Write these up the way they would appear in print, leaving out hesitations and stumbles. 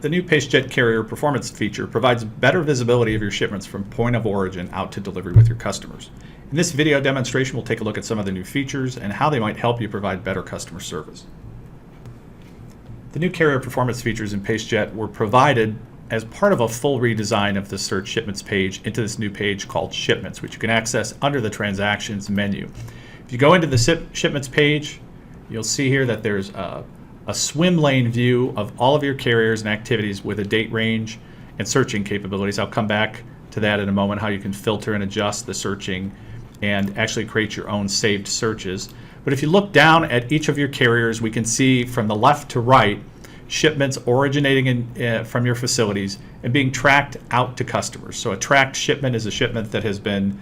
The new Pacejet Carrier Performance feature provides better visibility of your shipments from point of origin out to delivery with your customers. In this video demonstration, we'll take a look at some of the new features and how they might help you provide better customer service. The new Carrier Performance features in Pacejet were provided as part of a full redesign of the search shipments page into this new page called Shipments, which you can access under the Transactions menu. If you go into the Shipments page, you'll see here that there's a swim lane view of all of your carriers and activities with a date range and searching capabilities. I'll come back to that in a moment, how you can filter and adjust the searching and actually create your own saved searches. But if you look down at each of your carriers, we can see from the left to right shipments originating from your facilities and being tracked out to customers. So a tracked shipment is a shipment that has been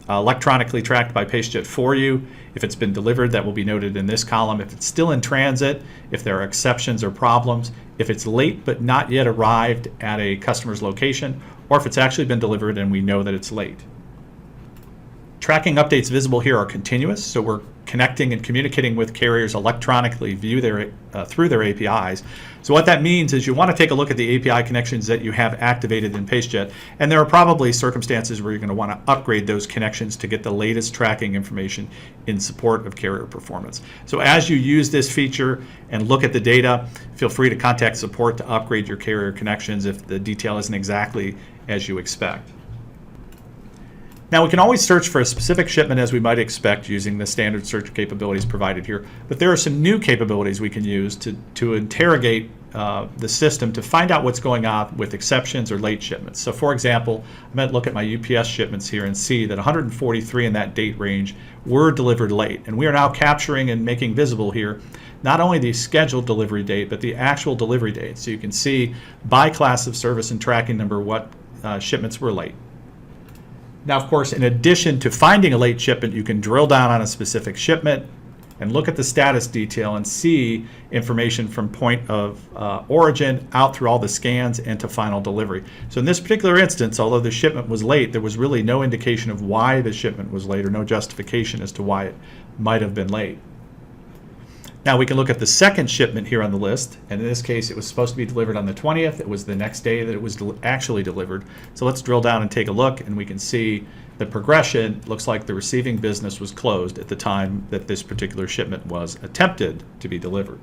electronically tracked by Pacejet for you. If it's been delivered, that will be noted in this column. If it's still in transit, if there are exceptions or problems, if it's late but not yet arrived at a customer's location, or if it's actually been delivered and we know that it's late. Tracking updates visible here are continuous, so we're connecting and communicating with carriers electronically through their APIs. So what that means is you want to take a look at the API connections that you have activated in Pacejet, and there are probably circumstances where you're going to want to upgrade those connections to get the latest tracking information in support of carrier performance. So as you use this feature and look at the data, feel free to contact support to upgrade your carrier connections if the detail isn't exactly as you expect. Now, we can always search for a specific shipment as we might expect using the standard search capabilities provided here, but there are some new capabilities we can use to interrogate the system to find out what's going on with exceptions or late shipments. So for example, I might look at my UPS shipments here and see that 143 in that date range were delivered late. And we are now capturing and making visible here not only the scheduled delivery date, but the actual delivery date. So you can see by class of service and tracking number what shipments were late. Now, of course, in addition to finding a late shipment, you can drill down on a specific shipment and look at the status detail and see information from point of origin out through all the scans and to final delivery. So in this particular instance, although the shipment was late, there was really no indication of why the shipment was late or no justification as to why it might have been late. Now we can look at the second shipment here on the list, and in this case it was supposed to be delivered on the 20th. It was the next day that it was actually delivered. So let's drill down and take a look, and we can see the progression. Looks like the receiving business was closed at the time that this particular shipment was attempted to be delivered.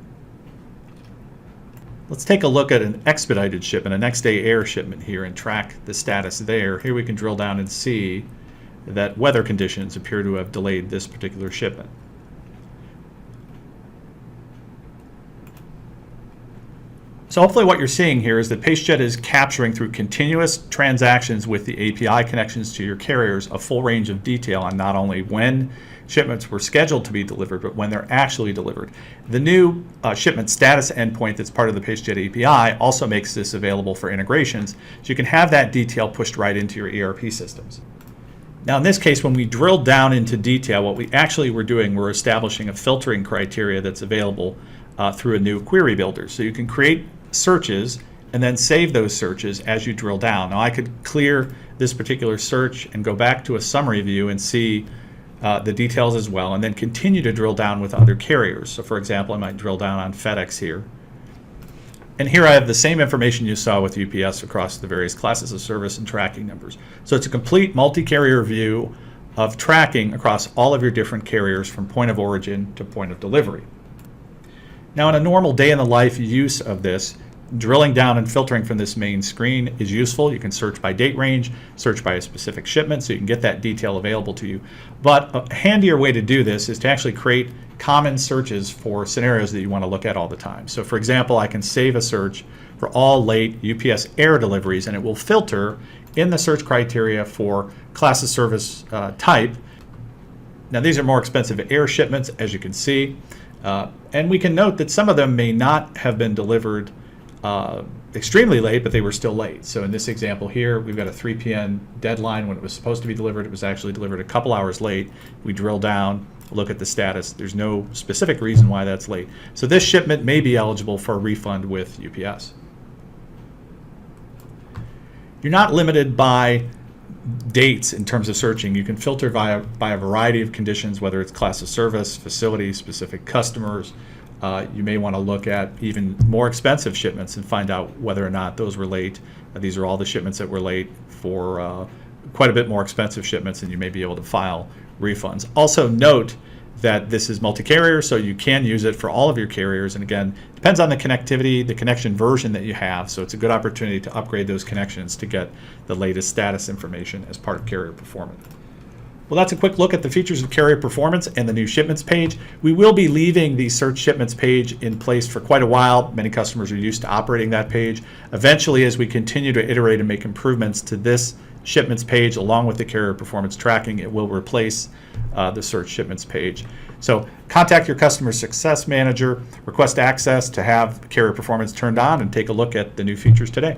Let's take a look at an expedited shipment, a next day air shipment here, and track the status there. Here we can drill down and see that weather conditions appear to have delayed this particular shipment. So hopefully what you're seeing here is that Pacejet is capturing through continuous transactions with the API connections to your carriers a full range of detail on not only when shipments were scheduled to be delivered, but when they're actually delivered. The new shipment status endpoint that's part of the Pacejet API also makes this available for integrations, so you can have that detail pushed right into your ERP systems. Now in this case, when we drilled down into detail, what we actually were doing, we're establishing a filtering criteria that's available through a new query builder. So you can create searches and then save those searches as you drill down. Now I could clear this particular search and go back to a summary view and see the details as well, and then continue to drill down with other carriers. So for example, I might drill down on FedEx here. And here I have the same information you saw with UPS across the various classes of service and tracking numbers. So it's a complete multi-carrier view of tracking across all of your different carriers from point of origin to point of delivery. Now in a normal day in the life use of this, drilling down and filtering from this main screen is useful. You can search by date range, search by a specific shipment, so you can get that detail available to you. But a handier way to do this is to actually create common searches for scenarios that you want to look at all the time. So for example, I can save a search for all late UPS air deliveries, and it will filter in the search criteria for class of service type. Now these are more expensive air shipments, as you can see. And we can note that some of them may not have been delivered extremely late, but they were still late. So in this example here, we've got a 3 p.m. deadline when it was supposed to be delivered. It was actually delivered a couple hours late. We drill down, look at the status. There's no specific reason why that's late. So this shipment may be eligible for a refund with UPS. You're not limited by dates in terms of searching. You can filter by a variety of conditions, whether it's class of service, facility, specific customers, You may want to look at even more expensive shipments and find out whether or not those were late. These are all the shipments that were late for quite a bit more expensive shipments, and you may be able to file refunds. Also note that this is multi-carrier, so you can use it for all of your carriers. And again, depends on the connectivity, the connection version that you have. So it's a good opportunity to upgrade those connections to get the latest status information as part of Carrier Performance. Well, that's a quick look at the features of Carrier Performance and the new shipments page. We will be leaving the search shipments page in place for quite a while. Many customers are used to operating that page. Eventually, as we continue to iterate and make improvements to this shipments page along with the Carrier Performance tracking, it will replace the search shipments page. So contact your customer success manager, request access to have Carrier Performance turned on, and take a look at the new features today.